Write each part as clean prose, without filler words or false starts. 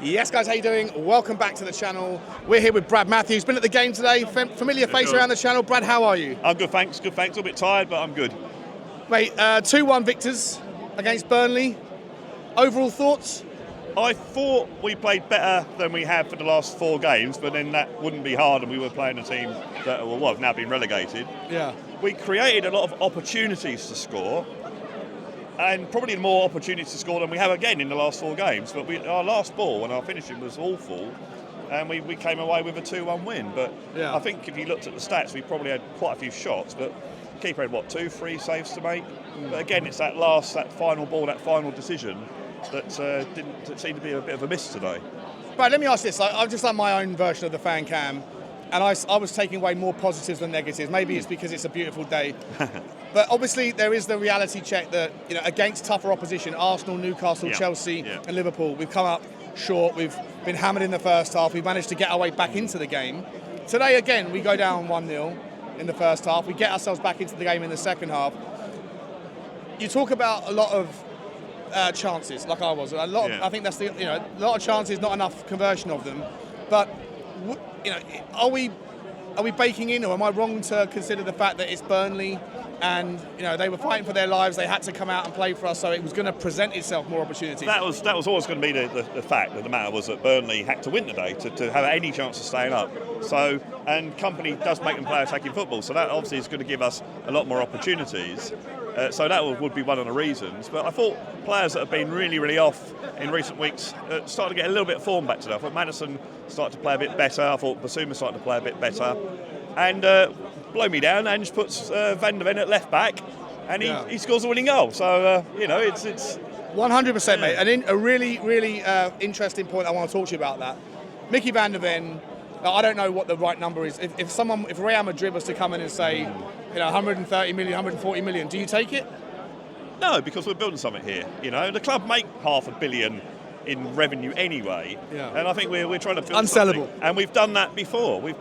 Yes, guys, how you doing? Welcome back to the channel. We're here with Brad Matthews. Been at the game today. Familiar face around the channel. Brad, how are you? I'm good, thanks. Good, thanks. A bit tired, but I'm good. Mate, 2-1 victors against Burnley. Overall thoughts? I thought we played better than we have for the last 4 games, but then that wouldn't be hard, and we were playing a team that have now been relegated. Yeah. We created a lot of opportunities to score, and probably more opportunities to score than we have again in the last 4 games. But our last ball and our finishing was awful, and we came away with a 2-1 win. But yeah. I think if you looked at the stats, we probably had quite a few shots, but keeper had 2-3 saves to make. But again, it's that final ball, that final decision that didn't seem to be a bit of a miss today. Brad, let me ask this. I've just done my own version of the fan cam, and I was taking away more positives than negatives. Maybe it's because it's a beautiful day. But obviously there is the reality check that, against tougher opposition, Arsenal, Newcastle, Chelsea and Liverpool, we've come up short. We've been hammered in the first half. We've managed to get our way back into the game. Today, again, we go down 1-0 in the first half. We get ourselves back into the game in the second half. You talk about a lot of chances, like I was. I think that's a lot of chances, not enough conversion of them. But are we baking in, or am I wrong to consider the fact that it's Burnley and they were fighting for their lives? They had to come out and play for us, so it was going to present itself more opportunities. That was always going to be the fact. That the matter was that Burnley had to win today to have any chance of staying up. So, and company does make them play attacking football, so that obviously is going to give us a lot more opportunities. So that would be one of the reasons. But I thought players that have been really, really off in recent weeks started to get a little bit of form back today. I thought Maddison started to play a bit better. I thought Bissouma started to play a bit better. And blow me down, Ange puts Van De Ven at left back, and he scores a winning goal. So, it's 100%, mate. And a really, really interesting point I want to talk to you about that. Micky Van De Ven, I don't know what the right number is. If Real Madrid was to come in and say, 130 million, 140 million, do you take it? No, because we're building something here. The club make $500 million in revenue anyway, and I think we're trying to build unsellable. Something. And we've done that before. We've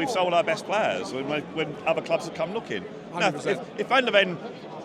sold our best players when other clubs have come looking. Now, if Van De Ven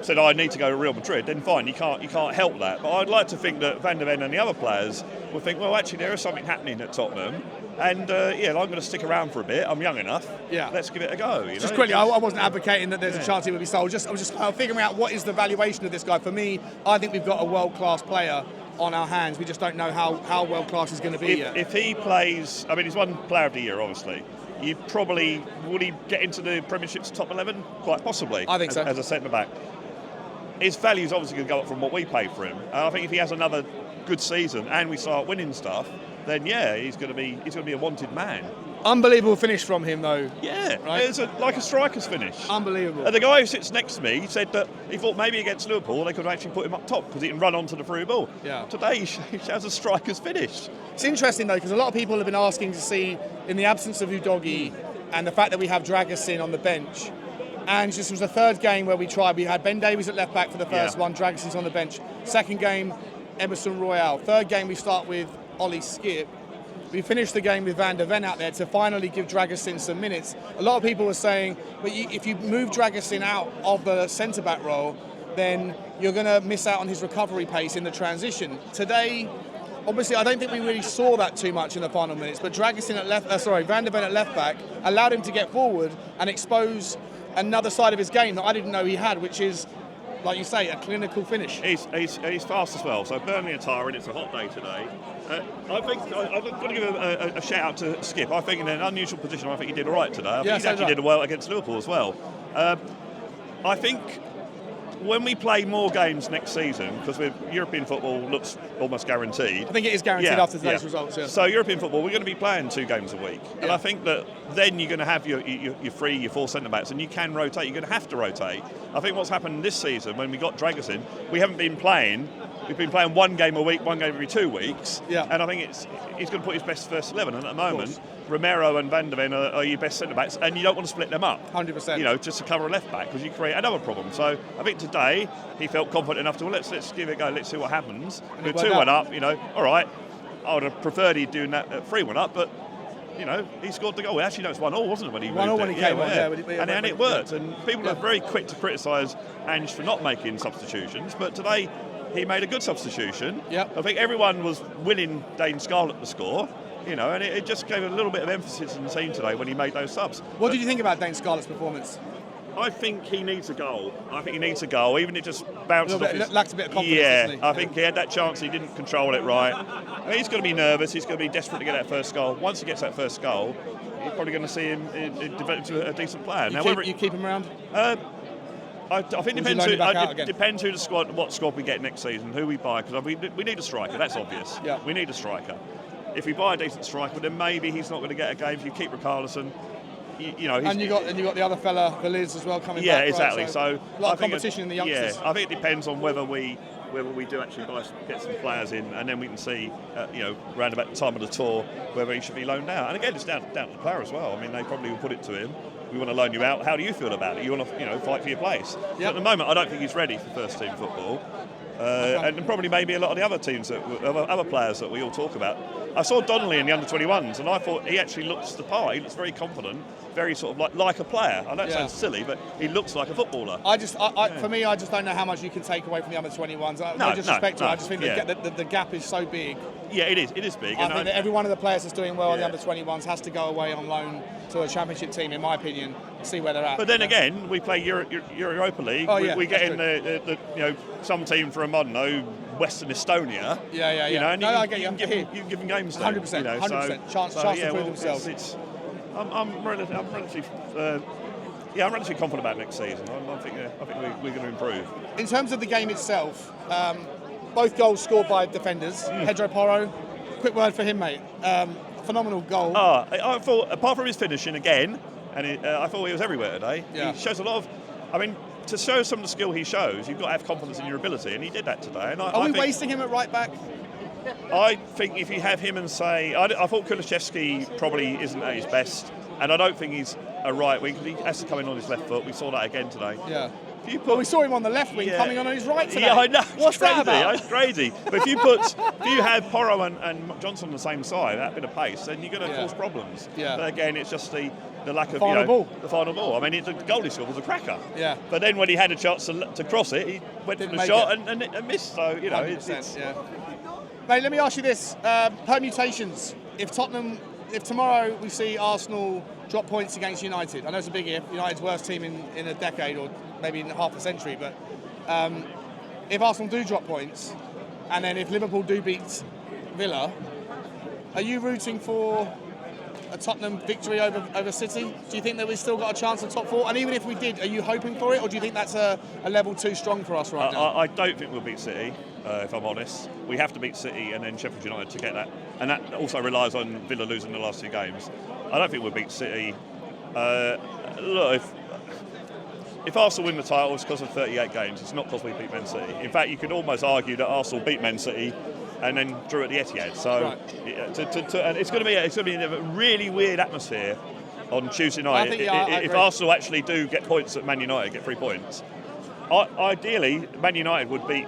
said, I need to go to Real Madrid, then fine, you can't help that. But I'd like to think that Van De Ven and the other players will think, well, actually, there is something happening at Tottenham, and I'm going to stick around for a bit. I'm young enough. Yeah, let's give it a go. Just quickly, I wasn't advocating that there's a chance he would be sold. I was just figuring out what is the valuation of this guy. For me, I think we've got a world-class player on our hands. We just don't know how world-class he's going to be yet. If he plays, he's one player of the year, obviously. Would he get into the Premiership's top 11? Quite possibly. I think so. As a centre-back. His value is obviously going to go up from what we paid for him. And I think if he has another good season and we start winning stuff, then he's going to be a wanted man. Unbelievable finish from him, though. Yeah, right? It's like a striker's finish. Unbelievable. And the guy who sits next to me said that he thought maybe against Liverpool they could actually put him up top because he can run onto the through ball. Yeah. Today he has a striker's finish. It's interesting, though, because a lot of people have been asking to see, in the absence of Udogie and the fact that we have Dragasin on the bench, and this was the third game where we tried. We had Ben Davies at left back for the first one, Dragasin's on the bench. Second game, Emerson Royal. Third game, we start with Ollie Skip. We finished the game with Van De Ven out there to finally give Dragasin some minutes. A lot of people were saying, but if you move Dragasin out of the centre-back role, then you're going to miss out on his recovery pace in the transition. Today, obviously, I don't think we really saw that too much in the final minutes, but Van De Ven at left back allowed him to get forward and expose another side of his game that I didn't know he had, which is, like you say, a clinical finish. He's fast as well. So Burnley are tiring. It's a hot day today. I think I've got to give a shout out to Skip. I think in an unusual position, I think he did all right today. I think he actually did well against Liverpool as well. I think when we play more games next season, because European football looks almost guaranteed. I think it is guaranteed after today's results. Yeah. So European football, we're going to be playing 2 games a week, and I think that then you're going to have your 4 centre backs, and you can rotate. You're going to have to rotate. I think what's happened this season when we got Dragasin, we haven't been playing. We've been playing 1 game a week, 1 game every 2 weeks, and I think he's going to put his best first 11. And at the moment, Romero and Van De Ven are your best centre backs, and you don't want to split them up. 100%. Just to cover a left back because you create another problem. So I think today he felt confident enough to let's give it a go. Let's see what happens. We're 2-1 up. All right. I would have preferred he'd doing that at 3-1 up, but he scored the goal. Actually, no, it's 1-1, wasn't it, when he moved 1-1 when he came on, and it worked. And people are very quick to criticise Ange for not making substitutions, but today he made a good substitution. Yep. I think everyone was willing Dane Scarlett to score, and it just gave a little bit of emphasis in the team today when he made those subs. What did you think about Dane Scarlett's performance? I think he needs a goal. Even if it just bounces off his... Lacked a bit of confidence, Yeah, doesn't he? I think he had that chance, he didn't control it right. He's going to be nervous, he's going to be desperate to get that first goal. Once he gets that first goal, you're probably going to see him develop into a decent player. You keep him around? I think it depends who what squad we get next season, who we buy, because we need a striker, that's obvious. Yeah. We need a striker. If we buy a decent striker, then maybe he's not going to get a game. If you keep Richarlison, and you got the other fella, Veliz, as well coming back. Yeah, exactly. Right? So a lot of competition in the youngsters. Yeah, I think it depends on whether we do actually get some players in, and then we can see, round about the time of the tour, whether he should be loaned out. And again, it's down to the player as well. I mean, they probably will put it to him. We want to loan you out. How do you feel about it? You want to, fight for your place. Yep. At the moment, I don't think he's ready for first team football. And probably maybe a lot of the other teams, other players that we all talk about. I saw Donnelly in the under-21s, and I thought he actually looks the part. He looks very confident, very sort of like a player. I know it sounds silly, but he looks like a footballer. For me, I just don't know how much you can take away from the under-21s. I just think the gap is so big. Yeah, it is. It is big. I think that every one of the players that's doing well in the under-21s has to go away on loan to a championship team, in my opinion, see where they're at. But then again, we play Europa League. We get in the some team from, I don't know, Western Estonia. Yeah. And I get you. You can give them games. 100%. 100%. Chance to prove themselves. I'm relatively confident about next season. I think we're going to improve. In terms of the game itself, both goals scored by defenders. Pedro Porro, quick word for him, mate. Phenomenal goal. I thought, apart from his finishing again, and I thought he was everywhere today. Yeah. He shows a lot of. I mean, to show some of the skill he shows, you've got to have confidence in your ability, and he did that today. And Are we wasting him at right back? I think if you have him and say, I thought Kulusevski probably isn't at his best, and I don't think he's a right wing, because he has to come in on his left foot. We saw that again today. Yeah. We saw him on the left wing coming on his right today. Yeah, I know. What's that about? It's crazy. But if you have Porro and Johnson on the same side, that bit of pace, then you're going to cause problems. Yeah. But again, it's just the lack of the final ball. I mean, the goal he scored was a cracker. Yeah. But then when he had a chance to cross it, he went for the shot and missed. So it's Mate, let me ask you this: permutations. If tomorrow we see Arsenal drop points against United, I know it's a big if. United's worst team in a decade or maybe in half a century, but if Arsenal do drop points, and then if Liverpool do beat Villa, are you rooting for a Tottenham victory over City? Do you think that we've still got a chance of top four? And even if we did, are you hoping for it, or do you think that's a level too strong for us right now? I don't think we'll beat City, if I'm honest. We have to beat City and then Sheffield United to get that. And that also relies on Villa losing the last two games. I don't think we'll beat City. Look, if Arsenal win the title, it's because of 38 games. It's not because we beat Man City. In fact, you could almost argue that Arsenal beat Man City and then drew at the Etihad. So, and it's going to be a really weird atmosphere on Tuesday night. If Arsenal actually do get points at Man United, get 3 points, ideally Man United would beat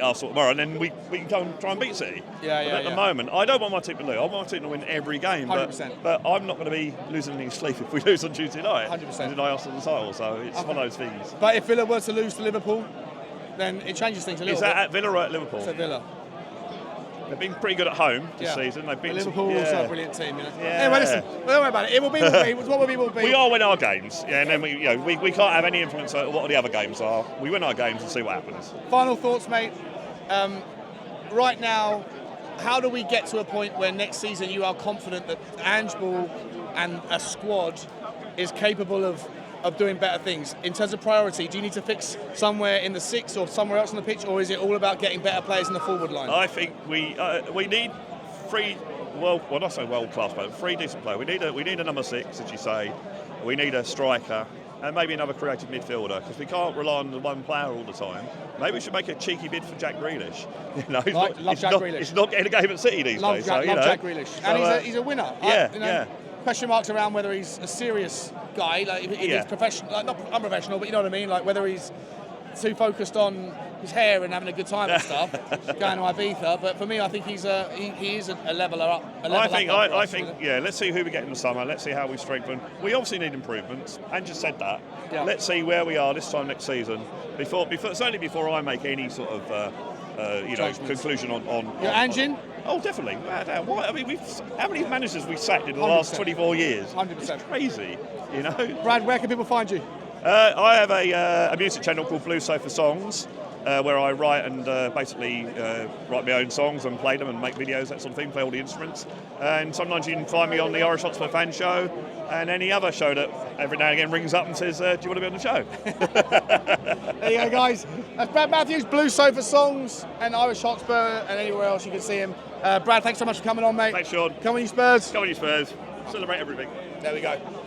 Arsenal tomorrow, and then we can go and try and beat City. At the moment, I don't want my team to lose. I want my team to win every game. 100%. But I'm not going to be losing any sleep if we lose on Tuesday night. 100%. And deny Arsenal the title. So it's one of those things. But if Villa were to lose to Liverpool, then it changes things a little bit. Is that at Villa or at Liverpool? It's at Villa. They've been pretty good at home this season. They've been Liverpool also a brilliant team. Anyway, listen, don't worry about it. It will be what will be. We all win our games, and then we can't have any influence on what the other games are. We win our games and see what happens. Final thoughts, mate. Right now, how do we get to a point where next season you are confident that Ange Ball and a squad is capable of doing better things? In terms of priority, do you need to fix somewhere in the six or somewhere else on the pitch, or is it all about getting better players in the forward line? I think we need three world-class players, 3 decent players. We need a number 6, as you say. We need a striker and maybe another creative midfielder, because we can't rely on the one player all the time. Maybe we should make a cheeky bid for Jack Grealish. He's not getting a game at City these days. Love Jack Grealish, and he's a winner. Yeah. Question marks around whether he's a serious guy, like he's professional, not unprofessional, but you know what I mean, like whether he's too focused on his hair and having a good time and stuff, going to Ibiza. But for me, I think he is a leveler up. I think, let's see who we get in the summer. Let's see how we strengthen. We obviously need improvements, and just said that. Yeah. Let's see where we are this time next season. Certainly before I make any sort of conclusion on Your engine? Oh, definitely. I mean, how many managers we've sacked in the last 24 years? 100%. It's crazy, Brad, where can people find you? I have a music channel called Blue Sofa Songs, where I write and basically write my own songs and play them and make videos, that sort of thing, play all the instruments. And sometimes you can find me on the Irish Hotspur Fan Show and any other show that every now and again rings up and says, do you want to be on the show? There you go, guys. That's Brad Matthews, Blue Sofa Songs, and Irish Hotspur, and anywhere else you can see him. Brad, thanks so much for coming on, mate. Thanks, Sean. Come on, you Spurs. Come on, you Spurs. Celebrate everything. There we go.